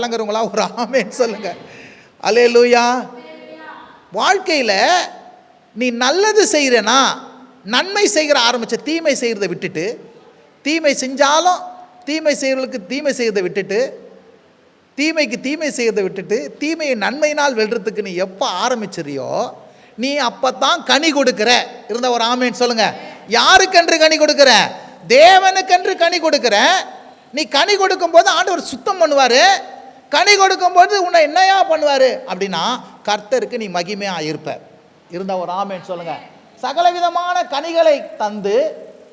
கலங்குறவங்களா ஒரு ஆமேன்னு சொல்லுங்க. அல்லேலூயா. வாழ்க்கையில் நீ நல்லது செய்கிறனா, நன்மை செய்கிற ஆரம்பித்த தீமை செய்கிறத விட்டுட்டு, தீமை செஞ்சாலும் தீமை செய்கிறவர்களுக்கு தீமை செய்கிறத விட்டுட்டு, தீமைக்கு தீமை செய்கிறத விட்டுட்டு, தீமையை நன்மையினால் வெல்றதுக்கு நீ எப்போ ஆரம்பிச்சிரியோ நீ அப்போ தான் கனி கொடுக்குற. இருந்த ஒரு ஆமேன்னு சொல்லுங்க. யாருக்கென்று கனி கொடுக்குற? தேவனுக்கென்று கனி கொடுக்குற. நீ கனி கொடுக்கும்போது ஆண்டவர் சுத்தம் பண்ணுவார். கனி கொடுக்கும்போது உன்னை என்னையா பண்ணுவார் அப்படின்னா, கர்த்தருக்கு நீ மகிமையாக இருப்ப. இருந்த ஒரு ஆமேன்னு சொல்லுங்க. சகலவிதமான கனிகளை தந்து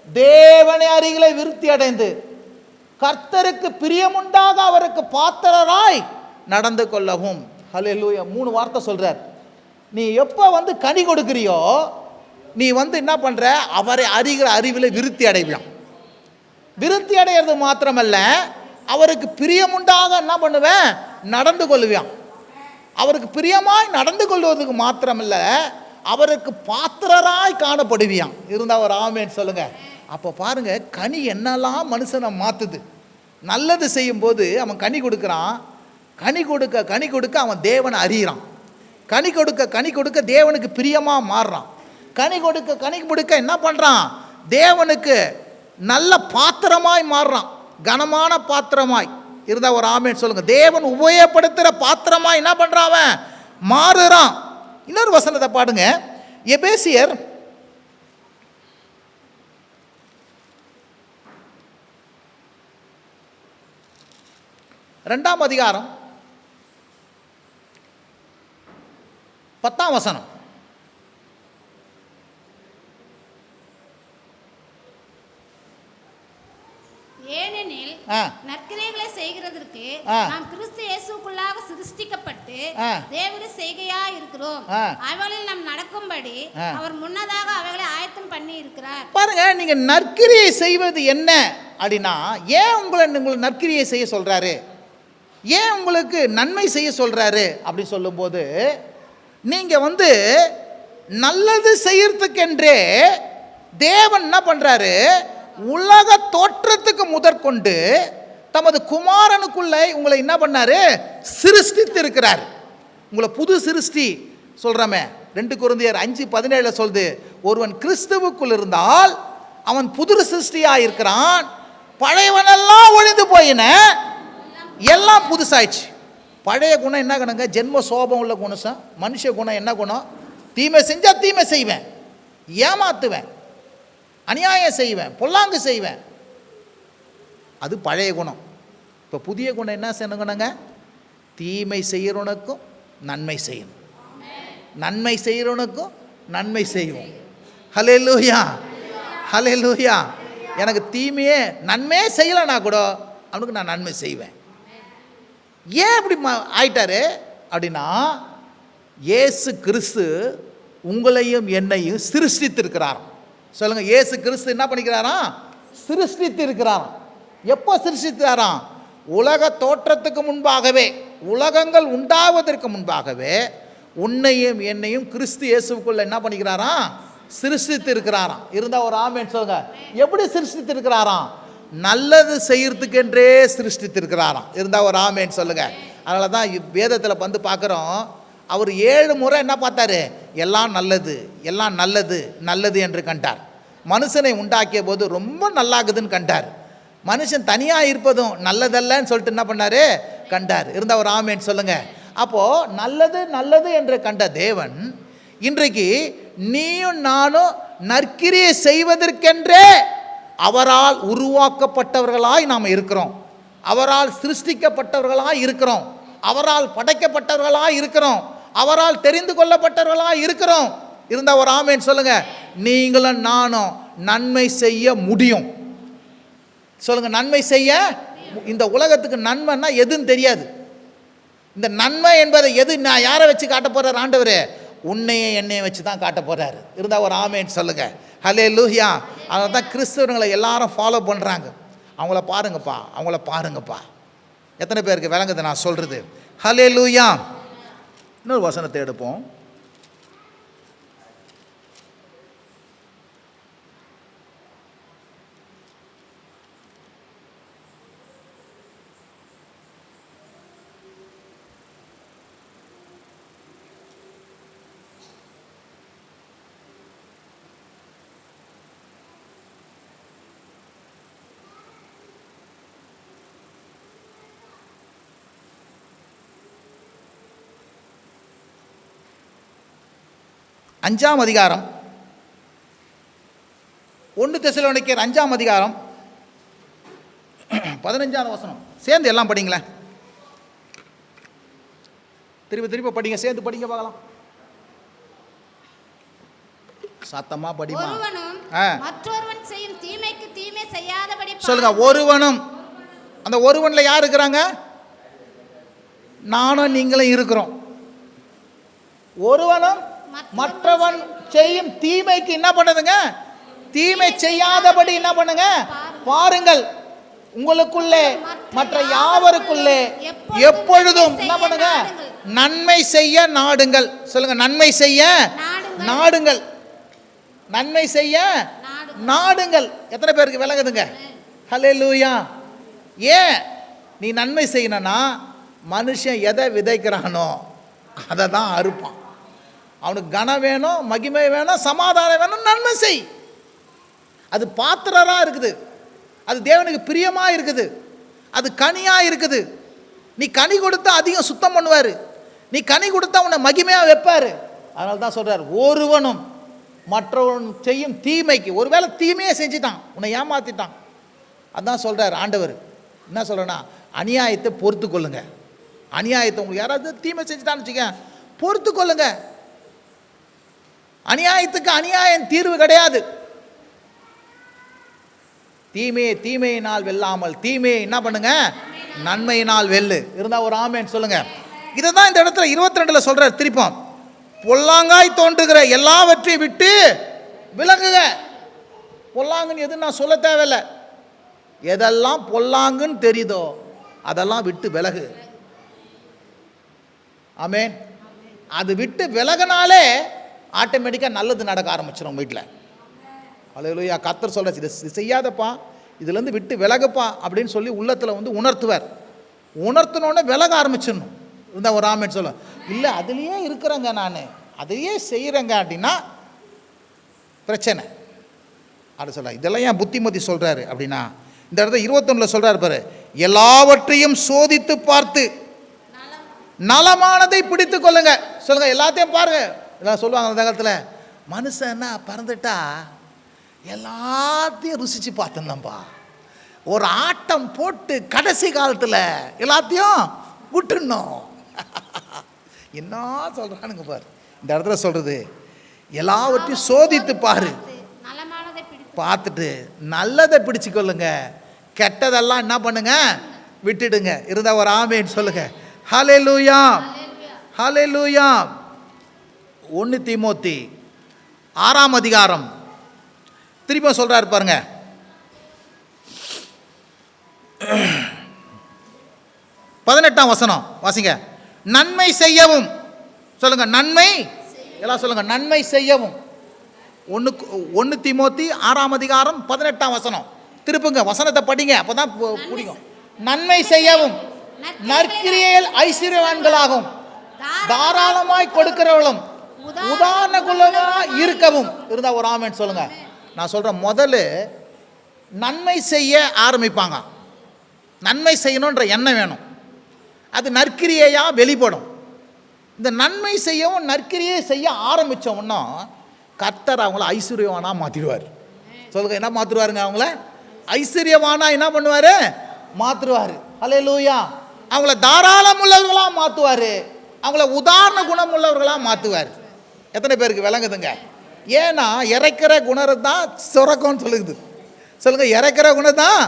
தேவனை அருகிலே விருத்தி அடைந்து கர்த்தருக்கு பிரியமுண்டாக அவருக்கு பாத்திரராய் நடந்து கொள்ளவும். ஹல்லேலூயா. 3 வார்த்தை சொல்றார். நீ எப்போ கனி கொடுக்குறியோ நீ என்ன பண்ற? அவரை அறிகிற அறிவில் விருத்தி அடைவியான். விருத்தி அடைகிறது மாத்திரமல்ல, அவருக்கு பிரியமுண்டாக என்ன பண்ணுவேன்? நடந்து கொள்வியான். அவருக்கு பிரியமாய் நடந்து கொள்வதற்கு மாத்திரமல்ல, அவருக்கு பாத்திரராய் காணப்படுவியான். இருந்தா ஒரு ஆமேன்னு சொல்லுங்க. அப்போ பாருங்க, கனி என்னெல்லாம் மனுஷனை மாற்றுது. நல்லது செய்யும்போது அவன் கனி கொடுக்குறான். கனி கொடுக்க அவன் தேவனை அறிகிறான். கனி கொடுக்க தேவனுக்கு பிரியமாக மாறுறான். கனி கொடுக்க என்ன பண்ணுறான்? தேவனுக்கு நல்ல பாத்திரமாய் மாறுறான். கனமான பாத்திரமாய். இருந்தா ஒரு ஆமேன்னு சொல்லுங்க. தேவன் உபயோகப்படுத்துகிற பாத்திரமாய் என்ன பண்ணுறான்? அவன் மாறுறான். இன்னொரு வசனத்தை பாடுங்க. எபேசியர் 2ஆம் அதிகாரம் 10ஆம் வசனம். ஏனெனில் நற்கிரியைகளை செய்கிறதற்கு நாம் கிறிஸ்து இயேசுவுக்குள்ளாக சிருஷ்டிக்கப்பட்டு தேவனுடைய செய்கையாய் இருக்கிறோம். அவளில் நாம் நடக்கும்படி அவர் முன்னதாக அவைகளை ஆயத்தம் பண்ணி இருக்கிறார். பாருங்க, நீங்க நற்கிரியை செய்வது என்ன அப்படின்னா, ஏன் உங்களை நற்கிரியை செய்ய சொல்றாரு, ஏன் உங்களுக்கு நன்மை செய்ய சொல்றாரு அப்படி சொல்லும்போது, நீங்க நல்லது செய்யறதுக்கென்றே தேவன் என்ன பண்றாரு? உலக தோற்றத்துக்கு முதற்கொண்டு தமது குமாரனுக்குள்ளே உங்களை என்ன பண்ணாரு? சிருஷ்டித்து இருக்கிறார். உங்களை புது சிருஷ்டி சொல்றமே. 2 கொரிந்தியர் 5:17 சொல்லுது, ஒருவன் கிறிஸ்துவுக்குள் இருந்தால் அவன் புது சிருஷ்டியாக இருக்கிறான், பழையவனெல்லாம் ஒழிந்து போயின, எல்லாம் புதுசாயிடுச்சு. பழைய குணம் என்ன குணங்க? ஜென்ம சோபம் உள்ள குணம். மனுஷ குணம் என்ன குணம்? தீமை செஞ்சா தீமை செய்வேன், ஏமாத்துவேன், அநியாயம் செய்வேன், பொல்லாங்கு செய்வேன். அது பழைய குணம். இப்போ புதிய குணம் என்ன செய்யணுங்க? தீமை செய்கிறவனுக்கும் நன்மை செய்யணும், நன்மை செய்கிறவனுக்கும் நன்மை செய்வோம். ஹல்லேலூயா, ஹல்லேலூயா. எனக்கு தீமையே நன்மையே செய்யலைனா கூட அவனுக்கு நான் நன்மை செய்வேன். ஏன் அப்படி ஆயிட்டாரு அப்படின்னா, இயேசு கிறிஸ்து உங்களையும் என்னையும் சிருஷ்டித்திருக்கிறார். சொல்லுங்க, இயேசு கிறிஸ்து என்ன பண்ணிக்கிறாராம்? சிருஷ்டித்து இருக்கிறாராம். எப்போ சிருஷ்டித்தாராம்? உலக தோற்றத்துக்கு முன்பாகவே, உலகங்கள் உண்டாவதற்கு முன்பாகவே உன்னையும் என்னையும் கிறிஸ்து இயேசுக்குள்ள என்ன பண்ணிக்கிறாராம்? சிருஷ்டித்து இருக்கிறாராம். இருந்தா ஒரு ஆமேன்னு சொல்லுங்க. எப்படி சிருஷ்டித்து இருக்கிறாராம்? நல்லது செய்யறதுக்கென்றே சிருஷ்டித்து இருக்கிறாராம். இருந்தா ஒரு ஆமேன்னு சொல்லுங்க. அதனால தான் வேதத்தில் பார்க்குறோம், அவர் 7 முறை என்ன பார்த்தாரு? எல்லாம் நல்லது, எல்லாம் நல்லது, நல்லது என்று கண்டார். மனுஷனை உண்டாக்கிய போது ரொம்ப நல்லாகுதுன்னு கண்டார். மனுஷன் தனியாக இருப்பதும் நல்லதல்லன்னு சொல்லிட்டு என்ன பண்ணாரு? கண்டார். இருந்தா ஒரு ஆமேன்னு சொல்லுங்க. அப்போது நல்லது நல்லது என்று கண்ட தேவன் இன்றைக்கு நீயும் நானும் நற்கிரியை செய்வதற்கென்றே அவரால் உருவாக்கப்பட்டவர்களாய் நாம் இருக்கிறோம், அவரால் சிருஷ்டிக்கப்பட்டவர்களாய் இருக்கிறோம், அவரால் படைக்கப்பட்டவர்களாய் இருக்கிறோம், அவரால் தெரிந்து கொள்ளப்பட்டவர்களாய் இருக்கிறோம். இருந்தா ஒரு ஆமேன்னு சொல்லுங்க. நீங்களும் நானும் நன்மை செய்ய முடியும். சொல்லுங்க, நன்மை செய்ய. இந்த உலகத்துக்கு நன்மைன்னா எதுன்னு தெரியாது. இந்த நன்மை என்பதை எது, நான் யாரை வச்சு காட்ட போறார் ஆண்டவர்? உன்னையே என்னையை வச்சு தான் காட்ட போறாரு. இருந்தா ஒரு ஆமேன்னு சொல்லுங்க. ஹல்லேலூயா. அதனால தான் கிறிஸ்தவர்களை எல்லாரும் ஃபாலோ பண்ணுறாங்க. அவங்கள பாருங்கப்பா, அவங்கள பாருங்கப்பா. எத்தனை பேருக்கு விளங்குது நான் சொல்றது? ஹல்லேலூயா. இன்னொரு வசனத்தை எடுப்போம். 5ஆம் அதிகாரம், 1 தெசலோனிக்கேயர் 5ஆம் அதிகாரம் 15ஆம் வசனம். சேர்ந்து எல்லாம் படிங்களேன். திரும்ப படிங்க, சேர்ந்து படிங்க பார்க்கலாம். சத்தமா படிமா. ஒருவனும் மற்றொருவன் செய்யும் தீமைக்கு தீமை செய்யாதபடி சொல்லுங்க. ஒருவனும், அந்த ஒருவன்ல யார் இருக்கிறாங்க? நானும் நீங்களும் இருக்கிறோம். ஒருவனும் மற்றவன் செய்யும் தீமைக்கு என்ன பண்ணுதுங்க? தீமை செய்யாதபடி என்ன பண்ணுங்க? பாருங்கள். உங்களுக்குள்ளே மற்ற யாவருக்குள்ளே எப்பொழுதும் என்ன பண்ணுங்க? நன்மை செய்ய நாடுங்கள். சொல்லுங்க, நன்மை செய்ய நாடுங்கள். நன்மை செய்ய நாடுங்கள். எத்தனை பேருக்கு விளங்குதுங்க? ஹல்லேலூயா. ஏன் நீ நன்மை செய்யணும்னா, மனுஷன் எதை விதைக்கிறானோ அதை தான் அறுப்பான். அவனுக்கு கனம் வேணும், மகிமை வேணும், சமாதானம் வேணும், நன்மை செய். அது பாத்திரராக இருக்குது, அது தேவனுக்கு பிரியமாக இருக்குது, அது கனியாக இருக்குது. நீ கனி கொடுத்தா அதிகம் சுத்தம் பண்ணுவார், நீ கனி கொடுத்தா உன்னை மகிமையாக வைப்பார். அதனால தான் சொல்கிறார், ஒருவனும் மற்றவன் செய்யும் தீமைக்கு. ஒருவேளை தீமையை செஞ்சுட்டான், உன்னை ஏமாற்றிட்டான், அதான் சொல்கிறார் ஆண்டவர். என்ன சொல்கிறேன்னா, அநியாயத்தை பொறுத்து கொள்ளுங்க. அநியாயத்தை உங்களுக்கு யாராவது தீமை செஞ்சுட்டான்னு வச்சுக்க, பொறுத்து கொள்ளுங்க. அநியாயத்துக்கு அநியாயம் தீர்வு கிடையாது. தீமையை தீமையினால் வெல்லாமல் தீமையை என்ன பண்ணுங்க? நன்மையினால் வெல்லு. இருந்தால் ஒரு ஆமேன் சொல்லுங்க. இதை தான் இந்த இடத்துல 22 சொல்றார். திருப்பம், பொல்லாங்காய் தோன்றுகிற எல்லாவற்றையும் விட்டு விலகுங்க. பொல்லாங்குன்னு எது நான் சொல்ல தேவையில்லை. எதெல்லாம் பொல்லாங்குன்னு தெரியுதோ அதெல்லாம் விட்டு விலகு. ஆமேன். அது விட்டு விலகினாலே ஆட்டோமேட்டிக்காக நல்லது நடக்க ஆரம்பிச்சிடும் வீட்டில். அல்லேலூயா. கர்த்தர் சொல்கிறார், இதை செய்யாதப்பா, இதுலேருந்து விட்டு விலகுப்பா அப்படின்னு சொல்லி உள்ளத்தில் வந்து உணர்த்துவார். உணர்த்தினோடனே விலக ஆரம்பிச்சிடணும். இருந்தால் ஒரு ஆமேன் சொல்ல. இல்லை அதுலேயே இருக்கிறேங்க, நான் அதையே செய்கிறேங்க அப்படின்னா பிரச்சனை. அப்படி சொல்ல. இதெல்லாம் ஏன் புத்திமதி சொல்கிறாரு அப்படின்னா, இந்த இடத்துல 21 சொல்கிறார் பாரு, எல்லாவற்றையும் சோதித்து பார்த்து நலமானதை பிடித்து கொள்ளுங்க. சொல்லுங்க, எல்லாத்தையும் பாருங்க. எல்லாம் சொல்லுவாங்க அந்த காலத்தில், மனுஷன் என்ன பறந்துட்டா எல்லாத்தையும் ருசிச்சு பார்த்தேன்ப்பா, ஒரு ஆட்டம் போட்டு கடைசி காலத்தில் எல்லாத்தையும் விட்டுணும். என்ன சொல்றானுங்க பாரு. இந்த இடத்துல சொல்றது, எல்லாவற்றையும் சோதித்து பாரு, பார்த்துட்டு நல்லதை பிடிச்சு கொள்ளுங்க, கெட்டதெல்லாம் என்ன பண்ணுங்க? விட்டுடுங்க. இருந்தா ஒரு ஆமேன்னு சொல்லுங்க. ஹல்லேலூயா, ஹல்லேலூயா. 1 தீமோத்தி 6ஆம் அதிகாரம் திரும்ப சொல்றாரு பாருங்க. 18ஆம் வசனம் வாசிங்க. நன்மை செய்யவும். சொல்லுங்க, நன்மை. எல்லாம் சொல்லுங்க, நன்மை செய்யவும். 1 தீமோத்தி 6ஆம் அதிகாரம் 18ஆம் வசனம். திருப்புங்க, வசனத்தை படிங்க, அப்பதான் பிடிக்கும். நன்மை செய்யவும், நற்கிரியையில் ஐஸ்வர்யவான்களாகவும் தாராளமாய் கொடுக்கிறவளும் உதாரணக்குள்ளவர்களாய் இருக்கவும். இருந்தா ஒரு ஆமென் சொல்லுங்க. நான் சொல்றேன், முதல்ல நன்மை செய்ய ஆரம்பிப்பாங்க. நன்மை செய்யணுன்ற எண்ணம் வேணும், அது நற்கிரியையா வெளிப்படும். இந்த நன்மை செய்யவும் நற்கிரியை செய்ய ஆரம்பித்தோம்னா கர்த்தர் அவங்கள ஐஸ்வர்யவானா மாற்றிடுவார். சொல்லுங்க, என்ன மாற்றுவாருங்க? அவங்கள ஐஸ்வர்யவானா என்ன பண்ணுவார்? மாற்றுவார். ஹல்லேலூயா. அவங்கள தாராளம் உள்ளவர்களாக மாற்றுவார், அவங்கள உதாரண குணம் உள்ளவர்களாக மாற்றுவார். எத்தனை பேருக்கு விளங்குதுங்க? ஏன்னா இறைக்கிற குணம் தான் சொரக்கம்னு சொல்லுது. சொல்லுங்க, இறைக்கிற குணம் தான்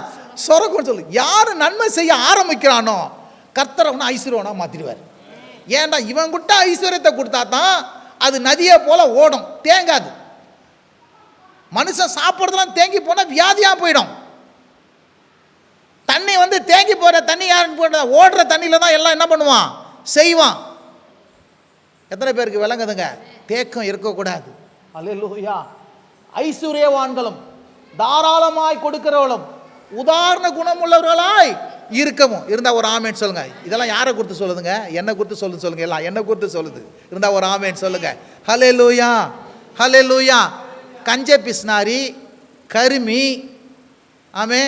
சொரக்கம்னு சொல்லு. யார் நன்மை செய்ய ஆரம்பிக்கிறானோ கர்த்தர் அவனை ஐஸ்வர்யவானா மாற்றிடுவார். ஏன்டா, இவன் கிட்ட ஐஸ்வர்யத்தை கொடுத்தா தான் அது நதியை போல ஓடும், தேங்காது. மனுஷன் சாப்பிட்றதுலாம் தேங்கி போனால் வியாதியாக போயிடும். தண்ணி வந்து தேங்கி போகிற தண்ணி யாருக்கு போட? ஓடுற தண்ணியில் தான் எல்லாம் என்ன பண்ணுவான்? செய்வான். எத்தனை பேருக்கு விளங்குதுங்க? தேக்கம் இருக்கக்கூடாது. அல்லேலூயா. ஐஸ்வர்யவான்களும் தாராளமாய் கொடுக்கிறவளும் உதாரண குணம் உள்ளவர்களாய் இருக்கவும். இருந்தால் ஒரு ஆமேன் சொல்லுங்க. இதெல்லாம் யாரை குறித்து சொல்லுதுங்க? என்னை குறித்து சொல்லுது. சொல்லுங்க, எல்லாம் என்னை குறித்து சொல்லுது. இருந்தால் ஒரு ஆமேன் சொல்லுங்க. ஹல்லேலூயா, ஹல்லேலூயா. கஞ்ச பிஸ்னாரி, கருமி. ஆமே,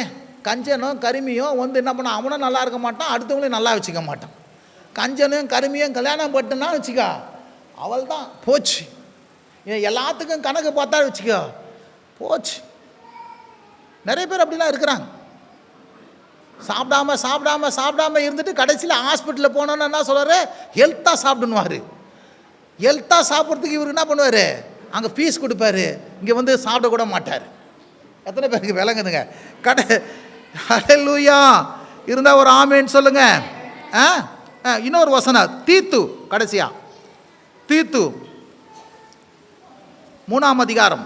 கஞ்சனும் கருமியும் வந்து என்ன பண்ண, அவனும் நல்லா இருக்க மாட்டான், அடுத்தவங்களையும் நல்லா வச்சுக்க மாட்டான். கஞ்சனும் கருமியும் கல்யாணம் பட்டுனா வச்சுக்கா, அவள் தான் போச்சு. எல்லாத்துக்கும் கணக்கு பார்த்தா வச்சுக்கோ போச்சு. நிறைய பேர் அப்படிலாம் இருக்கிறாங்க. சாப்பிடாம இருந்துட்டு கடைசியில் ஹாஸ்பிட்டலில் போனோன்னு என்ன சொல்கிறாரு, ஹெல்த்தாக சாப்பிடுன்னுவார். ஹெல்த்தாக சாப்பிட்றதுக்கு இவர் என்ன பண்ணுவார், அங்கே ஃபீஸ் கொடுப்பாரு, இங்கே வந்து சாப்பிடக்கூட மாட்டார். எத்தனை பேருக்கு விளங்குதுங்க? ஹல்லேலூயா இருந்தால் ஒரு ஆமேன்னு சொல்லுங்க. இன்னொரு வசனம் தீத்து, கடைசியா தீத்து 3ஆம் அதிகாரம்